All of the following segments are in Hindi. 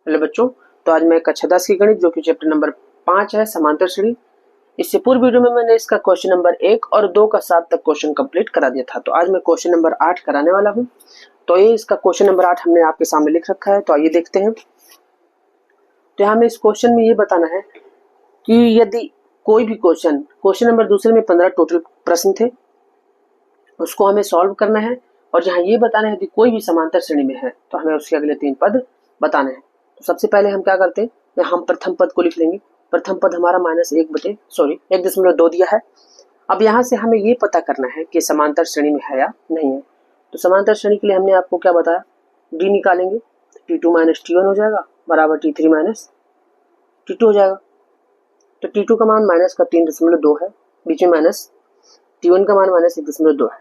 हेलो बच्चों, तो आज मैं कक्षा 10 की गणित जो कि चैप्टर नंबर 5 है समांतर श्रेणी। इससे पूर्व वीडियो में मैंने इसका क्वेश्चन नंबर 1 और 2 का 7 तक क्वेश्चन कंप्लीट करा दिया था। तो आज मैं क्वेश्चन नंबर 8 कराने वाला हूं। तो ये इसका क्वेश्चन नंबर 8 हमने आपके सामने लिख रखा है, तो आइए देखते हैं। तो यहाँ हमें इस क्वेश्चन में ये बताना है कि यदि कोई भी क्वेश्चन नंबर दूसरे में 15 टोटल प्रश्न थे, उसको हमें सॉल्व करना है। और जहाँ ये बताना है कि कोई भी समांतर श्रेणी में है तो हमें उसके अगले 3 पद बताने हैं। तो सबसे पहले हम क्या करते हैं, हम प्रथम पद को लिख लेंगे। प्रथम पद हमारा -1/1.2 दिया है। अब यहाँ से हमें ये पता करना है कि समांतर श्रेणी में है या नहीं है। तो समांतर श्रेणी के लिए हमने आपको क्या बताया, डी निकालेंगे। T2 - T1 हो जाएगा बराबर T3 - T2 हो जाएगा। तो T2 का मान माइनस का 3.2 है, बीच में माइनस, T1 का मान -1.2 है।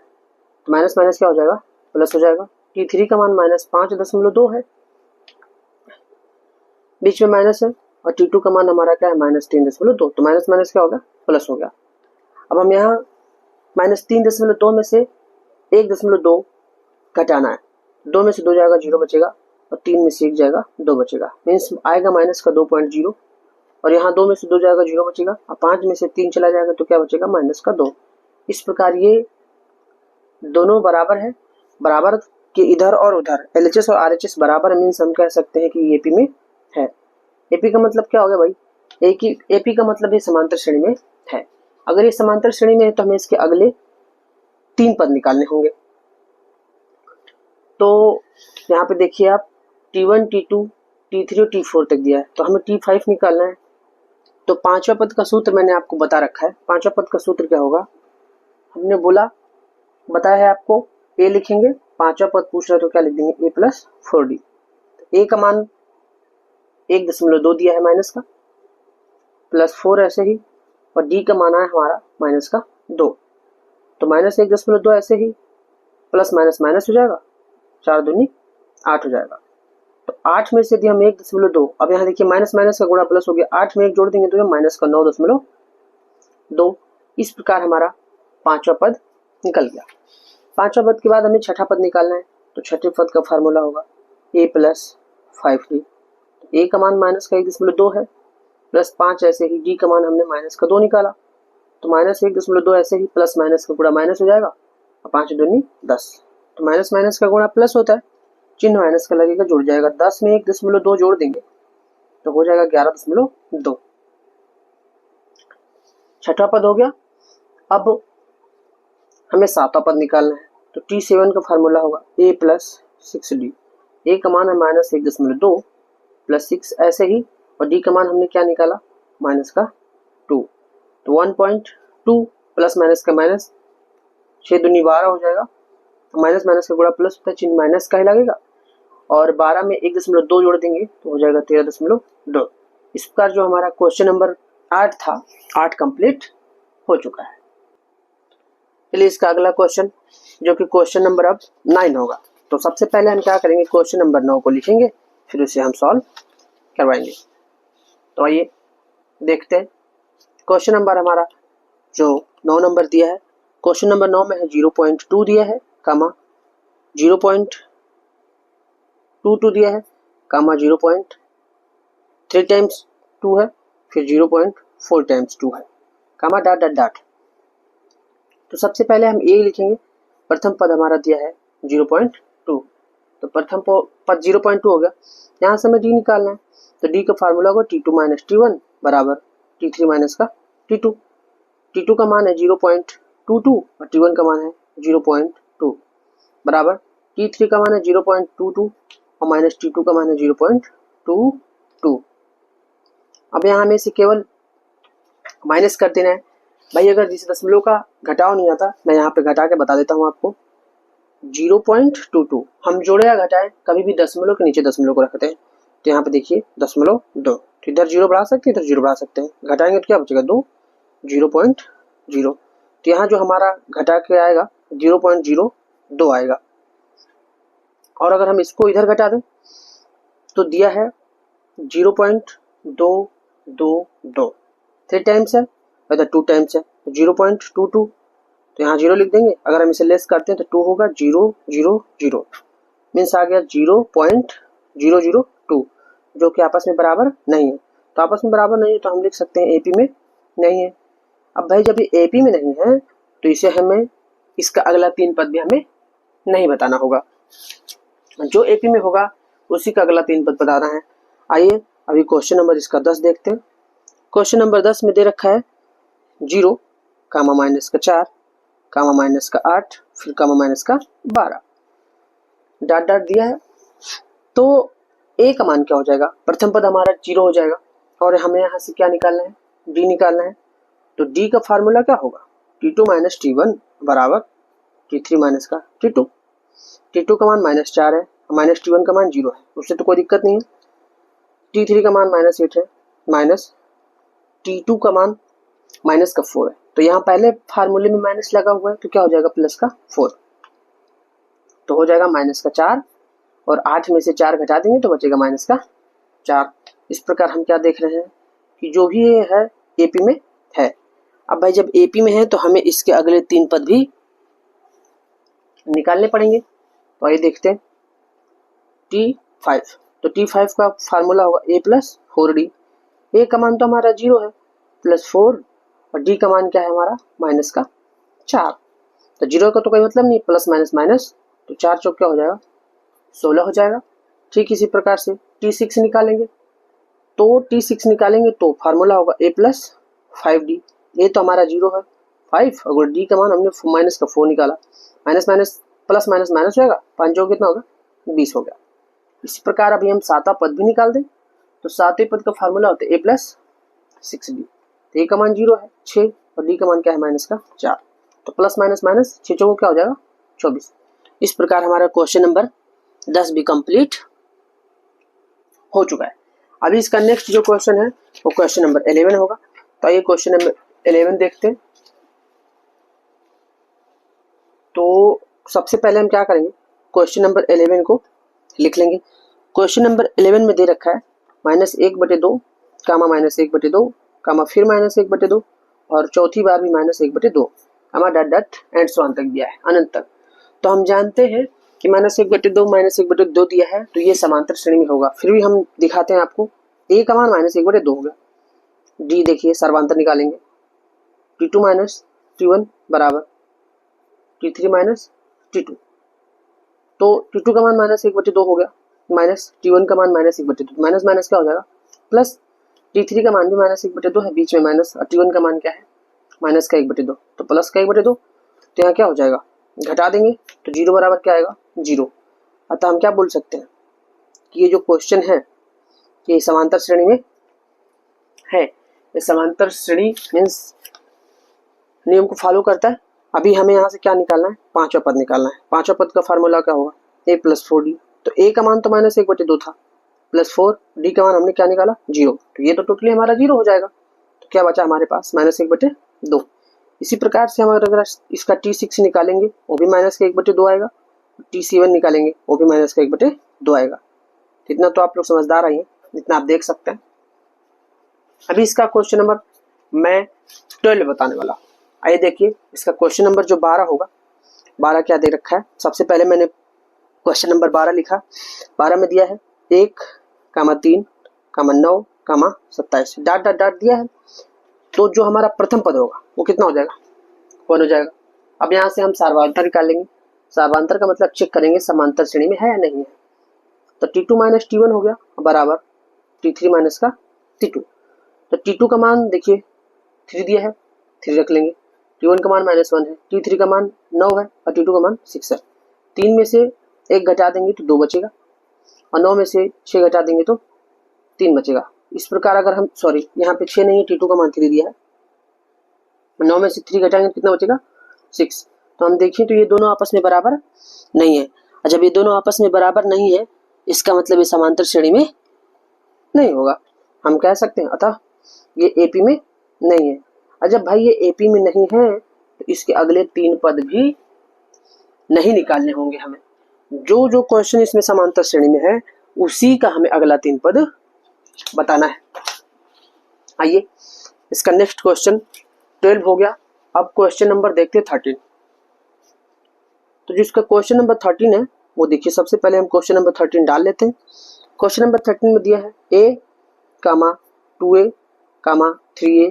तो माइनस माइनस क्या हो जाएगा, प्लस हो जाएगा। T3 का मान -5.2 है, बीच में माइनस है। और T2 का मान हमारा क्या है, -3.2। तो माइनस माइनस क्या हो गया, प्लस हो गया। अब हम यहाँ -3.2 में से 1.2 घटाना है। 2 में से 2 जाएगा 0 बचेगा, और 3 में से 1 जाएगा 2 बचेगा, मीन्स आएगा माइनस का 2.0। और यहाँ 2 में से 2 जाएगा 0 बचेगा, और 5 में से 3 चला जाएगा तो क्या बचेगा, -2। इस प्रकार ये दोनों बराबर है, बराबर के इधर और उधर LHS और RHS बराबर, मीन्स हम कह सकते हैं कि AP में है। AP का मतलब क्या हो गया भाई, AP का मतलब ये समांतर श्रेणी में है। अगर ये समांतर श्रेणी में है तो हमें इसके अगले 3 पद निकालने होंगे। तो यहाँ पे देखिए आप, T1 T2 T3 और T4 तक दिया है, तो हमें T5 निकालना है। तो पांचवा पद का सूत्र मैंने आपको बता रखा है। पांचवा पद का सूत्र क्या होगा, हमने बताया है आपको, A लिखेंगे। पांचवा पद पूछ रहे तो क्या लिख देंगे, A + 4D। A का मान 1.2 दिया है माइनस का, +4 ऐसे ही, और D का मान है हमारा -2। तो -1.2 ऐसे ही, प्लस माइनस माइनस हो जाएगा, 4 दूनी 8 हो जाएगा। तो 8 में से यदि हम 1.2, अब यहाँ देखिए माइनस माइनस का गुणा प्लस हो गया, 8 में 1 जोड़ देंगे तो ये -9.2। इस प्रकार हमारा पांचवा पद निकल गया। पांचवा पद के बाद हमें छठा पद निकालना है। तो छठे पद का फार्मूला होगा A + 5D। A का मान -1.2 है, +5 ऐसे ही, D का मान हमने -2 निकाला। तो -1.2 ऐसे ही, प्लस माइनस का गुणा माइनस हो जाएगा, और 5 दूनी 10। तो माइनस माइनस का गुणा प्लस होता है, चिन्ह माइनस का लगेगा, जुड़ जाएगा। 10 में 1.2 जोड़ देंगे तो हो जाएगा 11.2। छठा पद हो गया। अब हमें सातवां पद निकालना है। तो T7 का फार्मूला होगा A + 6D। A का मान है -1.2 + 6 ऐसे ही, और D का मान हमने क्या निकाला, -2। तो 1.2 प्लस माइनस का माइनस, 6 दूनी 12 हो जाएगा। माइनस माइनस का गुणा प्लस होता है, चिन्ह माइनस का ही लगेगा, और 12 में 1.2 जोड़ देंगे तो हो जाएगा 13.2। इस प्रकार जो हमारा क्वेश्चन नंबर 8 था, 8 कंप्लीट हो चुका है। चलिए इसका अगला क्वेश्चन, जो कि क्वेश्चन नंबर अब 9 होगा। तो सबसे पहले हम क्या करेंगे, क्वेश्चन नंबर 9 को लिखेंगे, फिर उसे हम सॉल्व करवाएंगे। तो आइए देखते हैं। क्वेश्चन नंबर हमारा जो 9 नंबर दिया है, क्वेश्चन नंबर 9 में है 0.2 दिया है, कामा 0.22 दिया है, कामा 0.3 टाइम्स 2 है, फिर 0.4 टाइम्स 2 है, कामा डॉट डॉट डॉट। तो सबसे पहले हम A लिखेंगे। प्रथम पद हमारा दिया है 0.2, तो प्रथम पद 0.2 हो गया। यहाँ से हमें D निकालना है। तो D का फार्मूला होगा T2 - T1 बराबर T3 - T2। T2 का मान है 0.22 और T1 का मान है 0.2 बराबर T3 का मान है 0.22 और माइनस T2 का मान है 0.22। अब यहाँ हमें इसे केवल माइनस कर देना है। भाई अगर जिस दशमलव का घटाव नहीं आता, मैं यहाँ पे घटा के बता देता हूँ आपको। 0.22 हम जोड़े या घटाए, कभी भी दशमलव के नीचे दशमलव को रखते हैं। तो यहाँ पे देखिए 0.2, तो इधर 0 बढ़ा सकते हैं, इधर 0 बढ़ा सकते हैं, घटाएंगे तो क्या बचेगा 2, 0.0। तो यहाँ जो हमारा घटा के आएगा 0.02 आएगा। और अगर हम इसको इधर घटा दें तो दिया है 0.222, 3 टाइम्स है, इधर 2 टाइम्स है, 0.22। तो यहाँ 0 लिख देंगे। अगर हम इसे लेस करते हैं तो 2 होगा, 0 0 0 मीन्स आ गया 0.002। जो कि आपस में बराबर नहीं है। तो आपस में बराबर नहीं है तो हम लिख सकते हैं एपी में नहीं है। अब भाई जब ये एपी में नहीं है तो इसे हमें इसका अगला 3 पद भी हमें नहीं बताना होगा। जो एपी में होगा उसी का अगला 3 पद बताना है। आइए अभी क्वेश्चन नंबर इसका 10 देखते हैं। क्वेश्चन नंबर 10 में दे रखा है 0, कामा माइनस का 4, कामा माइनस का 8, फिर कामा माइनस का 12, डॉट डॉट दिया है। तो ए का मान क्या हो जाएगा? प्रथम पद हमारा 0 हो जाएगा और हमें यहाँ से क्या निकालना है? डी निकालना है। तो डी का फार्मूला क्या होगा? T2 माइनस T1 बराबर T3 माइनस का T2। T2 का मान -4 है, माइनस T1 का मान 0 है, उससे तो कोई दिक्कत नहीं है। T3 का मान -8 है, माइनस T2 का मान माइनस का 4 है। तो यहाँ पहले फार्मूले में माइनस लगा हुआ है तो क्या हो जाएगा? प्लस का 4, तो हो जाएगा माइनस का 4 और 8 में से 4 घटा देंगे तो बचेगा माइनस का 4। इस प्रकार हम क्या देख रहे हैं कि जो भी ये है एपी में है। अब भाई जब एपी में है तो हमें इसके अगले 3 पद भी निकालने पड़ेंगे। तो आइए देखते हैं। T5, तो T5 का फार्मूला होगा a प्लस 4d। ए का मान तो हमारा 0 है, प्लस 4 और डी का मान क्या है हमारा? माइनस का 4। तो 0 का तो कोई मतलब नहीं, प्लस माइनस माइनस, तो 4 चौक क्या हो जाएगा? 16 हो जाएगा। ठीक इसी प्रकार से T6 निकालेंगे। तो T6 निकालेंगे तो फार्मूला होगा a प्लस 5d। ए तो हमारा 0 है, 5 और डी का मान हमने माइनस का 4 निकाला, minus minus plus minus minus होगा, 5 चौक कितना होगा? 20 हो गया। इसी प्रकार अभी हम 7वां पद भी निकाल दें तो 7वें पद का फार्मूला होता है a प्लस 6d। तो ए का मान 0 है 6 और डी का मान क्या है? माइनस का 4। तो प्लस माइनस माइनस 6 चौको क्या हो जाएगा? 24। इस प्रकार हमारा क्वेश्चन नंबर 10 भी कंप्लीट हो चुका है। अभी इसका नेक्स्ट जो क्वेश्चन है वो क्वेश्चन नंबर 11 होगा। तो आइए क्वेश्चन नंबर 11 देखते हैं। तो सबसे पहले हम क्या करेंगे? क्वेश्चन नंबर 11 को लिख लेंगे। क्वेश्चन नंबर 11 में दे रखा है -1/2, कामा -1/2, कामा फिर -1/2 और चौथी बार भी -1/2, comma dot dot and so on तक दिया है, अनंत तक। तो हम जानते हैं कि -1/2 -1/2 दिया है तो ये समांतर श्रेणी में होगा। फिर भी हम दिखाते हैं आपको। ए का मान -1/2 हो गया। डी देखिए सर्वांतर निकालेंगे। T2 माइनस T1 बराबर T3 माइनस T2। तो T2 का मान -1/2 हो गया, माइनस T1 का मान -1/2, माइनस माइनस क्या हो जाएगा? प्लस T3 का मान भी -1/2 है, बीच में माइनस, और T1 का मान क्या है? माइनस का 1/2, तो प्लस का 1/2। तो यहाँ क्या हो जाएगा? घटा देंगे तो 0 बराबर क्या आएगा? 0। अतः हम क्या बोल सकते हैं कि ये जो क्वेश्चन है ये समांतर श्रेणी में है। ये समांतर श्रेणी मीन्स नियम को फॉलो करता है। अभी हमें यहाँ से क्या निकालना है? 5वां पद निकालना है। 5वां पद का फार्मूला क्या होगा? a plus 4d। तो a का मान तो -1/2 था, प्लस 4, डी का मान हमने क्या निकाला? 0। तो ये तो टोटली हमारा 0 हो जाएगा। तो क्या बचा हमारे पास? -1/2। इसी प्रकार से हम अगर इसका T6 निकालेंगे वो भी -1/2 आएगा, T7 निकालेंगे वो भी -1/2 आएगा। इतना तो आप लोग समझदार आइए, इतना आप देख सकते हैं। अभी इसका क्वेश्चन नंबर मैं 12 बताने वाला। आइए देखिए इसका क्वेश्चन नंबर जो 12 होगा। 12 क्या दे रखा है? सबसे पहले मैंने क्वेश्चन नंबर 12 लिखा। 12 में दिया है 1, 3, 9, 27, डॉट डॉट डॉट दिया है। तो जो हमारा प्रथम पद होगा वो कितना हो जाएगा? 1 हो जाएगा। अब यहाँ से हम सार्वधातर निकालेंगे। सार्वधातर का मतलब चेक करेंगे समांतर श्रेणी में है या नहीं है। तो T2 माइनस T1 हो गया बराबर T3 माइनस का T2। तो T2 का मान देखिए 3 दिया है, 3 रख लेंगे। T1 का मान -1 है, T3 का मान 9 है और T2 का मान 6 है। 3 में से 1 घटा देंगे तो 2 बचेगा और 9 में से 6 घटा देंगे तो 3 बचेगा। इस प्रकार अगर हम यहाँ पे 6 नहीं है, T2 का मान 3 दिया है, 9 में से 3 घटाएंगे तो कितना बचेगा? 6। तो हम देखें तो ये दोनों आपस में बराबर नहीं है। और जब ये दोनों आपस में बराबर नहीं है इसका मतलब ये समांतर श्रेणी में नहीं होगा। हम कह सकते हैं अतः ये एपी में नहीं है। और जब भाई ये एपी में नहीं है तो इसके अगले 3 पद भी नहीं निकालने होंगे हमें। जो जो क्वेश्चन इसमें समांतर श्रेणी में है उसी का हमें अगला 3 पद बताना है। आइए इसका नेक्स्ट क्वेश्चन 12 हो गया। अब क्वेश्चन नंबर देखते हैं 13। तो जिसका क्वेश्चन नंबर 13 है वो देखिए, सबसे पहले हम क्वेश्चन नंबर 13 डाल लेते हैं। क्वेश्चन नंबर 13 में दिया है a, 2a, 3a,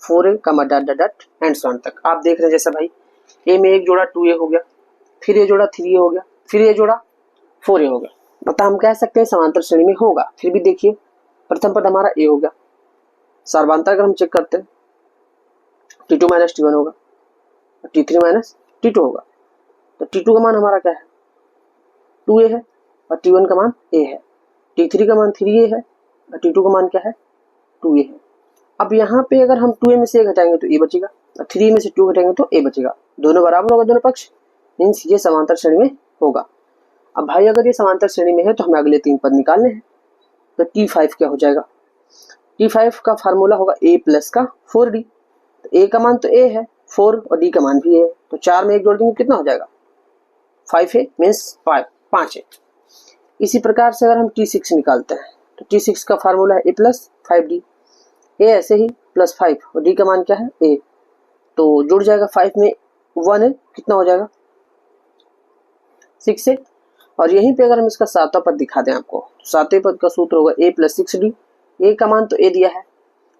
4a, dot dot dot and so on तक। आप देख रहे हैं जैसा भाई a में एक जोड़ा 2a हो गया, फिर ये जोड़ा 3a हो गया, फिर ये जोड़ा 4a हो गया, मतलब हम कह सकते हैं समांतर श्रेणी में होगा। फिर भी देखिए प्रथम पद हमारा a हो गया, सर्वांतर अगर हम चेक करते हैं T2 माइनस T1 होगा, T3 माइनस T2 होगा। तो T2 का मान हमारा क्या है 2a है और T1 का मान a है, T3 का मान 3a है और T2 का मान क्या है 2a है। अब यहाँ पे अगर हम 2a में से a घटाएंगे तो a बचेगा और 3 में से 2 घटाएंगे तो a बचेगा, दोनों बराबर होगा दोनों पक्ष, मीन्स ये समांतर श्रेणी में होगा। अब भाई अगर ये समांतर श्रेणी में है तो हमें अगले 3 पद निकालने हैं। तो T5 क्या हो जाएगा, T5 का फार्मूला होगा a प्लस का 4d। तो a का मान तो a है 4 और d का मान भी a है, तो 4 में 1 जोड़ देंगे कितना हो जाएगा 5a, मीन्स 5 है। इसी प्रकार से अगर हम T6 निकालते हैं तो T6 का फार्मूला है a प्लस 5d, a ऐसे ही प्लस 5 और d का मान क्या है a, तो जुड़ जाएगा 5 में 1 है कितना हो जाएगा 6 है। और यहीं पे अगर हम इसका सातवां पद दिखा दें आपको, तो सातवें पद का सूत्र होगा a प्लस 6d। a का मान तो a दिया है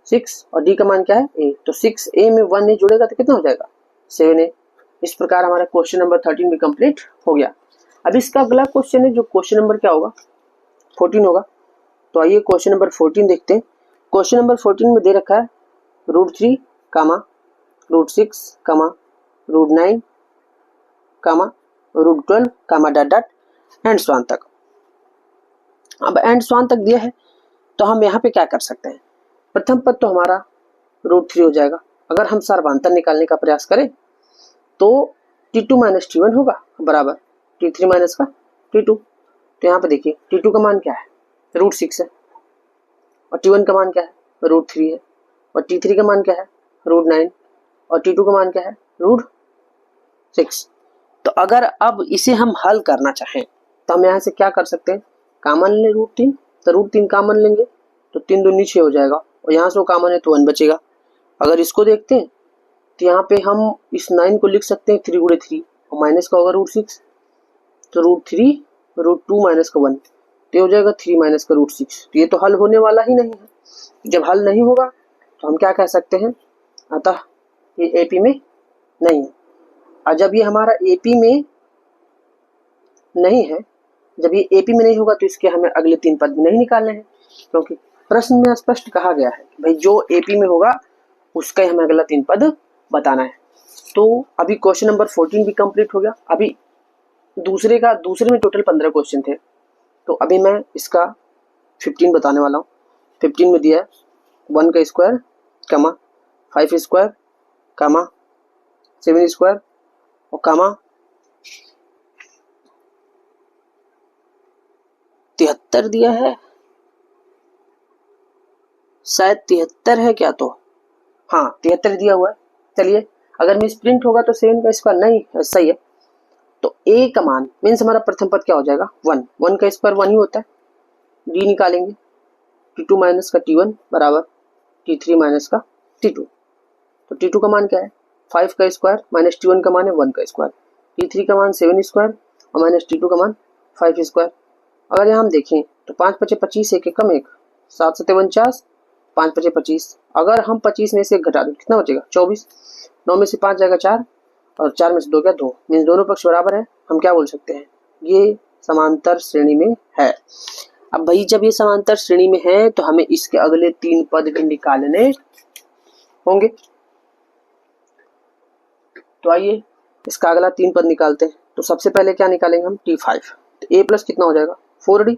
6 और d का मान क्या है a, तो 6a में 1 a जुड़ेगा तो कितना हो जाएगा 7a। इस प्रकार हमारा क्वेश्चन नंबर 13 भी कंप्लीट हो गया। अब इसका अगला क्वेश्चन है जो क्वेश्चन नंबर क्या होगा 14 होगा। तो आइए क्वेश्चन नंबर 14 देखते हैं। क्वेश्चन नंबर 14 में दे रखा है √3, √6, √9, √12, dot dot and so on तक। अब एंड सो ऑन तक दिया है तो हम यहाँ पे क्या कर सकते हैं, प्रथम पद तो हमारा √3 हो जाएगा। अगर हम सर्वांतर निकालने का प्रयास करें तो T2 माइनस T1 होगा बराबर T3 माइनस का T2। तो यहाँ पे देखिए T2 का मान क्या है √6 है और T1 का मान क्या है √3 है और T3 का मान क्या है √9 और T2 का मान क्या है √6। तो अगर अब इसे हम हल करना चाहें तो हम यहाँ से क्या कर सकते हैं, कॉमन ले √3, तो √3 कॉमन लेंगे तो 3 दूनी 6 हो जाएगा और यहाँ से वो कॉमन है तो 1 बचेगा। अगर इसको देखते हैं तो यहाँ पे हम इस 9 को लिख सकते हैं 3 गुणे 3 और माइनस का होगा √6, तो √3 √2 माइनस का 1, तो हो जाएगा 3 माइनस का √6। तो ये तो हल होने वाला ही नहीं है। जब हल नहीं होगा तो हम क्या कह सकते हैं, अतः ये एपी में नहीं है। और जब ये हमारा एपी में नहीं है, जब ये एपी में नहीं होगा तो इसके हमें अगले 3 पद भी नहीं निकालने हैं, क्योंकि प्रश्न में स्पष्ट कहा गया है कि भाई जो एपी में होगा उसका ही हमें अगला 3 पद बताना है। तो अभी क्वेश्चन नंबर 14 भी कंप्लीट हो गया। अभी दूसरे में टोटल 15 क्वेश्चन थे, तो अभी मैं इसका 15 बताने वाला हूँ। 15 में दिया है 1 का स्क्वायर, 5 स्क्वायर, 7 स्क्वायर और 73 दिया है, शायद 73 है क्या, तो हाँ 73 दिया हुआ है। चलिए अगर मिस प्रिंट होगा तो 7 का स्क्वायर नहीं सही है। तो a का मान मीन्स हमारा प्रथम पद क्या हो जाएगा 1 का स्क्वायर 1 ही होता है। d निकालेंगे T2 माइनस का T1 बराबर T3 माइनस का T2। तो T2 का मान क्या है 5 का स्क्वायर माइनस T1 का मान है 1 का स्क्वायर, T3 का मान 7 स्क्वायर और माइनस T2 का मान 5 स्क्वायर। अगर यहाँ हम देखें तो 5 × 25 1 कम 1, 7 × 7 49, 5 × 25। अगर हम 25 में से 1 घटा दें कितना बचेगा 24, 9 में से 5 जाएगा 4 और 4 में से 2 क्या 2, मीन्स दोनों पक्ष बराबर है। हम क्या बोल सकते हैं ये समांतर श्रेणी में है। अब भाई जब ये समांतर श्रेणी में है तो हमें इसके अगले 3 पद भी निकालने होंगे। तो आइए इसका अगला 3 पद निकालते हैं। तो सबसे पहले क्या निकालेंगे हम T5। तो a प्लस कितना हो जाएगा 4d,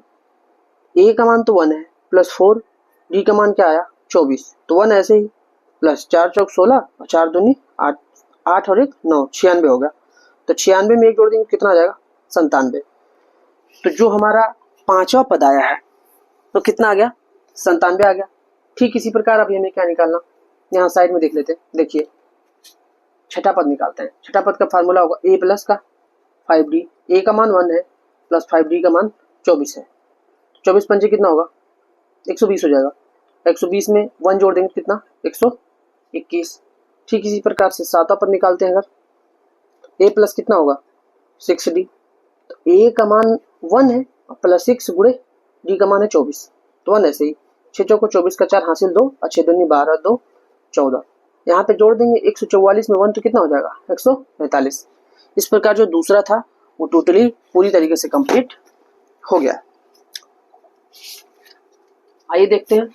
a का मान तो 1 है प्लस 4, d का मान क्या आया 24, तो 1 ऐसे ही प्लस 4 चौक 16 और 4 दूनी 8, 8 और 1 9, 96 हो गया। तो 96 में 1 जोड़ देंगे कितना आ जाएगा 97। तो जो हमारा 5वां पद आया है तो कितना आ गया 97 आ गया। ठीक इसी प्रकार अभी हमें क्या निकालना, यहाँ साइड में देख लेते हैं। देखिए छठा पद निकालते हैं। छठा पद का फार्मूला होगा a प्लस का 5d, a का मान 1 है प्लस 5d का मान 24 है। 24 पंजे कितना होगा 120 हो जाएगा। 120 में 1 जोड़ देंगे कितना 121। ठीक इसी प्रकार से 7वां पद निकालते हैं। अगर a प्लस कितना होगा 6d, तो a का मान 1 है और प्लस 6 गुणे डी का मान है 24, तो 1 ऐसे ही 6 चौको 24 का 4 हासिल 2 और 6 दूनी 12 2 14। यहाँ पे जोड़ देंगे 144 में 1 तो कितना हो जाएगा 145। इस प्रकार जो दूसरा था वो टोटली पूरी तरीके से कंप्लीट हो गया। आइए देखते हैं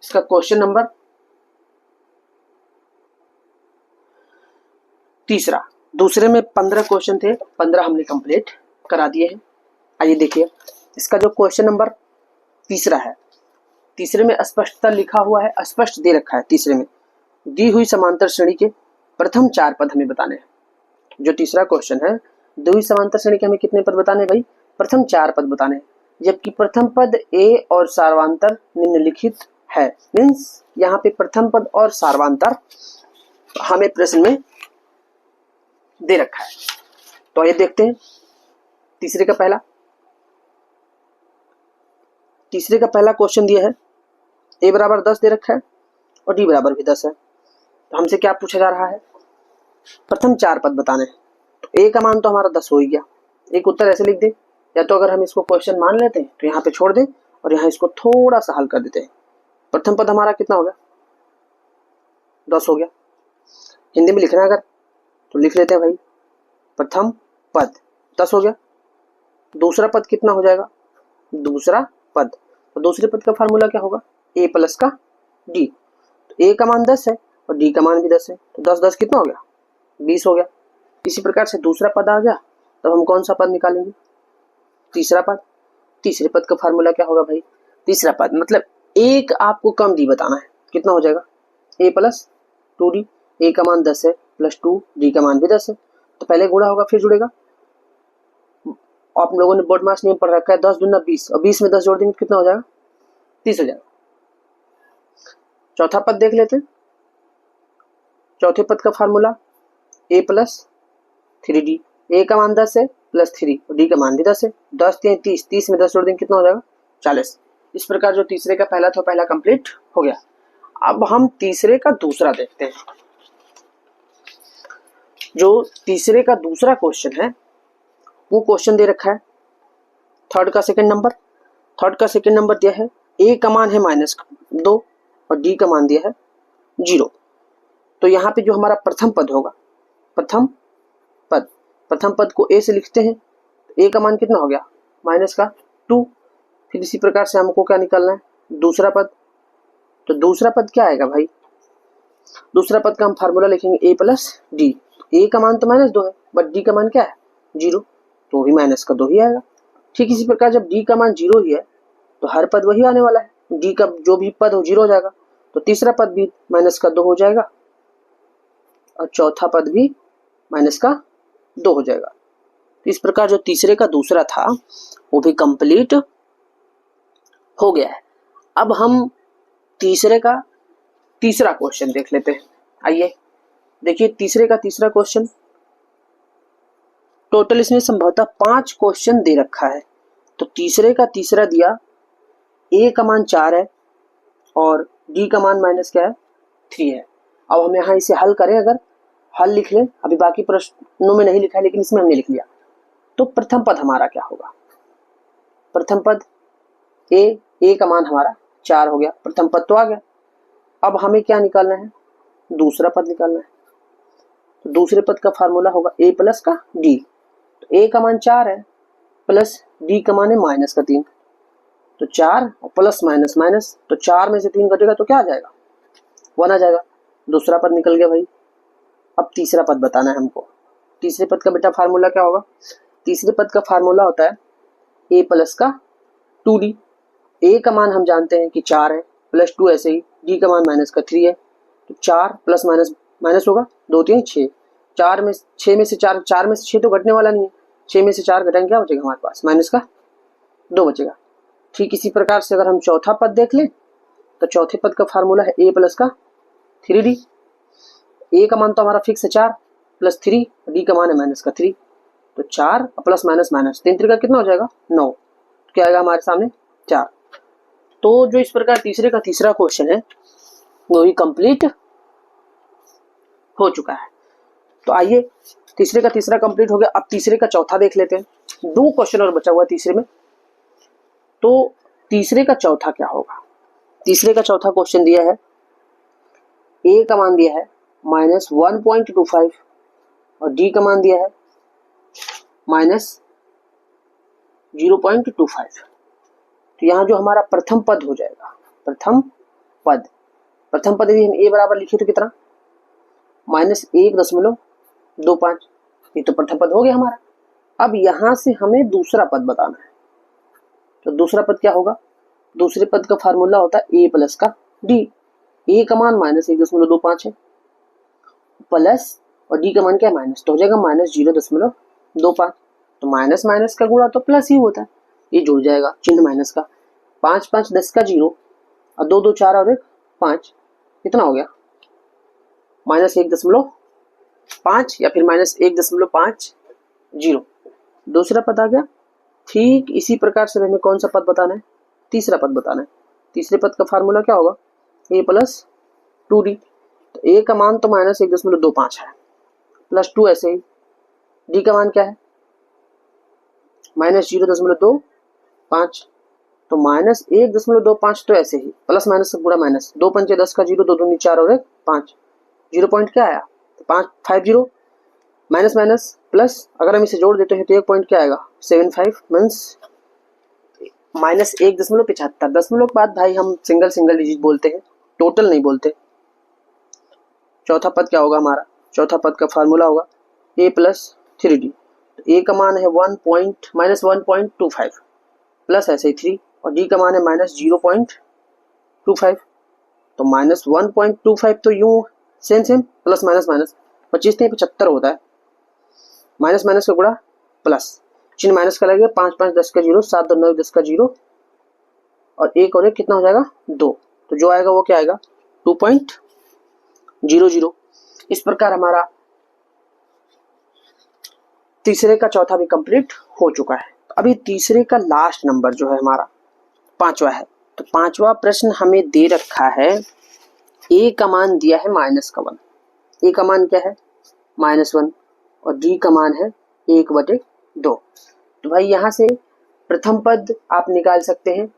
इसका क्वेश्चन नंबर तीसरा। दूसरे में 15 क्वेश्चन थे, 15 हमने कंप्लीट करा दिए हैं। आइए देखिए इसका जो क्वेश्चन नंबर तीसरा है, तीसरे में स्पष्टता लिखा हुआ है, स्पष्ट दे रखा है। तीसरे में दी हुई समांतर श्रेणी के प्रथम 4 पद हमें बताने हैं। जो तीसरा क्वेश्चन है, दी हुई समांतर श्रेणी के हमें कितने पद बताने हैं भाई? प्रथम 4 पद बताने हैं, जबकि प्रथम पद ए और सार्वांतर निम्नलिखित है। मीन्स यहाँ पे प्रथम पद और सार्वांतर हमें प्रश्न में दे रखा है। तो ये देखते हैं तीसरे का पहला क्वेश्चन दिया है, ए बराबर 10 दे रखा है और डी बराबर भी 10 है। तो हमसे क्या पूछा जा रहा है? प्रथम 4 पद बताने हैं। तो ए का मान तो हमारा 10 हो ही गया। एक उत्तर ऐसे लिख दे, या तो अगर हम इसको क्वेश्चन मान लेते हैं तो यहाँ पे छोड़ दें और यहाँ इसको थोड़ा सा हल कर देते हैं। प्रथम पद हमारा कितना हो गया? 10 हो गया। हिंदी में लिखना है अगर तो लिख लेते हैं भाई, प्रथम पद 10 हो गया। दूसरा पद कितना हो जाएगा? दूसरा पद, तो दूसरे पद का फार्मूला क्या होगा? ए प्लस का डी। तो ए का मान 10 है और डी का मान भी 10 है, तो 10 10 कितना हो गया? 20 हो गया। इसी प्रकार से दूसरा पद आ गया, तब हम कौन सा पद निकालेंगे? तीसरा पद। तीसरे पद का फार्मूला क्या होगा भाई? तीसरा पद मतलब एक आपको कम डी बताना है, कितना हो जाएगा? ए प्लस 2डी। ए का मान 10 है प्लस 2, डी का मान भी 10 है, तो पहले गुणा होगा फिर जुड़ेगा। आप लोगों ने बोर्ड मास नियम पढ़ रखा है, 10 दूना 20 और 20 में 10 जोड़ देंगे कितना हो जाएगा? 30 हो जाएगा। चौथा पद देख लेते हैं। चौथे पद का फार्मूला ए प्लस 3डी। ए का मान 10 है प्लस 3 और डी का मान भी 10 है। 10 3 30, 30 में 10 जोड़ देंगे कितना हो जाएगा? 40। इस प्रकार जो तीसरे का पहला था पहला कंप्लीट हो गया। अब हम तीसरे का दूसरा देखते हैं। जो तीसरे का दूसरा क्वेश्चन है वो क्वेश्चन दे रखा है थर्ड का सेकंड नंबर दिया है, ए का मान है -2 और डी का मान दिया है 0। तो यहाँ पे जो हमारा प्रथम पद होगा, प्रथम पद को ए से लिखते हैं। ए का मान कितना हो गया? -2। फिर इसी प्रकार से हमको क्या निकालना है? दूसरा पद। तो दूसरा पद क्या आएगा भाई? दूसरा पद का हम फार्मूला लिखेंगे ए प्लस डी। ए का मान तो -2 है बट डी का मान क्या है? 0, तो भी -2 ही आएगा। ठीक इसी प्रकार जब डी का मान 0 ही है तो हर पद वही आने वाला है, डी का जो भी पद हो 0 हो जाएगा, तो तीसरा पद भी -2 हो जाएगा और चौथा पद भी -2 हो जाएगा। तो इस प्रकार जो तीसरे का दूसरा था वो भी कंप्लीट हो गया है। अब हम तीसरे का तीसरा क्वेश्चन देख लेते हैं। आइए देखिए तीसरे का तीसरा क्वेश्चन। टोटल इसमें संभवतः 5 क्वेश्चन दे रखा है। तो तीसरे का तीसरा दिया, ए का मान 4 है और डी का मान क्या है? 3 है। अब हम यहाँ इसे हल करें, अगर हल लिख लें, अभी बाकी प्रश्नों में नहीं लिखा है लेकिन इसमें हमने लिख लिया। तो प्रथम पद हमारा क्या होगा? प्रथम पद ए का मान हमारा 4 हो गया, प्रथम पद तो आ गया। अब हमें क्या निकालना है? दूसरा पद निकालना है। तो दूसरे पद का फार्मूला होगा ए प्लस का डी। तो ए का मान 4 है प्लस डी का मान है -3। तो 4 और प्लस माइनस, तो 4 में से 3 घटेगा तो क्या आ जाएगा? 1 आ जाएगा। दूसरा पद निकल गया भाई। अब तीसरा पद बताना है हमको। तीसरे पद का बेटा फार्मूला क्या होगा? तीसरे पद का फार्मूला होता है ए प्लस का 2डी। ए का मान हम जानते हैं कि 4 है प्लस 2 ऐसे ही, डी का मान -3 है। तो 4 प्लस माइनस होगा 2 3 6, 4 में 6 में से 4 में से 6 तो घटने वाला नहीं है, 6 में से 4 घटाएंगे क्या बचेगा हमारे पास? -2 बचेगा। ठीक इसी प्रकार से अगर हम चौथा पद देख लें तो चौथे पद का फार्मूला है ए प्लस का 3डी। ए का मान तो हमारा फिक्स है 4 प्लस 3, डी का मान है -3। तो 4 प्लस माइनस 3 3 कितना हो जाएगा? 9। क्या आएगा हमारे सामने? 4। तो जो इस प्रकार तीसरे का तीसरा क्वेश्चन है वो भी कंप्लीट हो चुका है। तो आइए तीसरे का तीसरा कंप्लीट हो गया। अब तीसरे का चौथा देख लेते हैं। 2 क्वेश्चन और बचा हुआ तीसरे में। तो तीसरे का चौथा क्या होगा। तीसरे का चौथा क्वेश्चन दिया है, ए का मान दिया है -1.25 और डी का मान दिया है -0.25। तो यहाँ जो हमारा प्रथम पद हो जाएगा, प्रथम पद यदि हम ए बराबर लिखे तो कितना, -1.25, ये तो प्रथम पद हो गया हमारा। अब यहाँ से हमें दूसरा पद बताना है, तो दूसरा पद क्या होगा, दूसरे पद का फार्मूला होता है ए प्लस का डी। ए का मान -1.25 है प्लस और डी का मान क्या है माइनस, तो हो जाएगा -0.25। तो माइनस माइनस का गुणा तो प्लस ही होता है, ये जुड़ जाएगा चिन्ह माइनस का। 5 5 10 का 0 और 2 2 4 और 1 5, कितना हो गया -1.5 या फिर -1.50। दूसरा पद आ गया। ठीक इसी प्रकार से हमें कौन सा पद बताना है, तीसरा पद बताना है। तीसरे पद का फार्मूला क्या होगा, a प्लस 2d। तो a का मान तो -1.25 है प्लस 2 ऐसे ही, d का मान क्या है -0.25, तो -1.25 तो ऐसे ही, प्लस माइनस से पूरा माइनस, 2 पंचे 10 का 0, 2 दूनी 4 और 1 5, 0 पॉइंट क्या आया 550 माइनस माइनस प्लस, अगर हम इसे जोड़ देते हैं तो 1 पॉइंट क्या आएगा 75 मीन्स -1.75। दशमलव के बाद भाई हम सिंगल डिजिट बोलते हैं, टोटल नहीं बोलते। चौथा पद क्या होगा हमारा, चौथा पद का फार्मूला होगा a प्लस 3d। तो a का मान है -1.25 प्लस ऐसे ही 3 और d का मान है -0.25। तो -1.25 तो यूं सेम प्लस माइनस माइनस 25 नहीं 75 होता है, माइनस माइनस का गुणा प्लस, चिन्ह माइनस का लगेगा, 5 5 10 का 0, 7 2 9 10 का 0 और 1 और 1 कितना हो जाएगा 2। तो जो आएगा वो क्या आएगा 2.00। इस प्रकार हमारा तीसरे का चौथा भी कंप्लीट हो चुका है। तो अभी तीसरे का लास्ट नंबर जो है हमारा पांचवा है। तो पांचवा प्रश्न हमें दे रखा है, ए का मान दिया है -1, ए का मान क्या है -1 और डी का मान है 1/2। तो भाई यहाँ से प्रथम पद आप निकाल सकते हैं,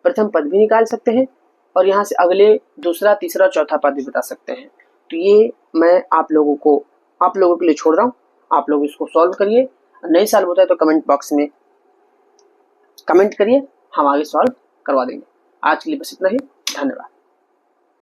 प्रथम पद भी निकाल सकते हैं और यहाँ से अगले दूसरा तीसरा चौथा पद भी बता सकते हैं। तो ये मैं आप लोगों के लिए छोड़ रहा हूँ, आप लोग इसको सॉल्व करिए। नहीं सॉल्व होता है तो कमेंट बॉक्स में कमेंट करिए, हम आगे सॉल्व करवा देंगे। आज के लिए बस इतना ही, धन्यवाद।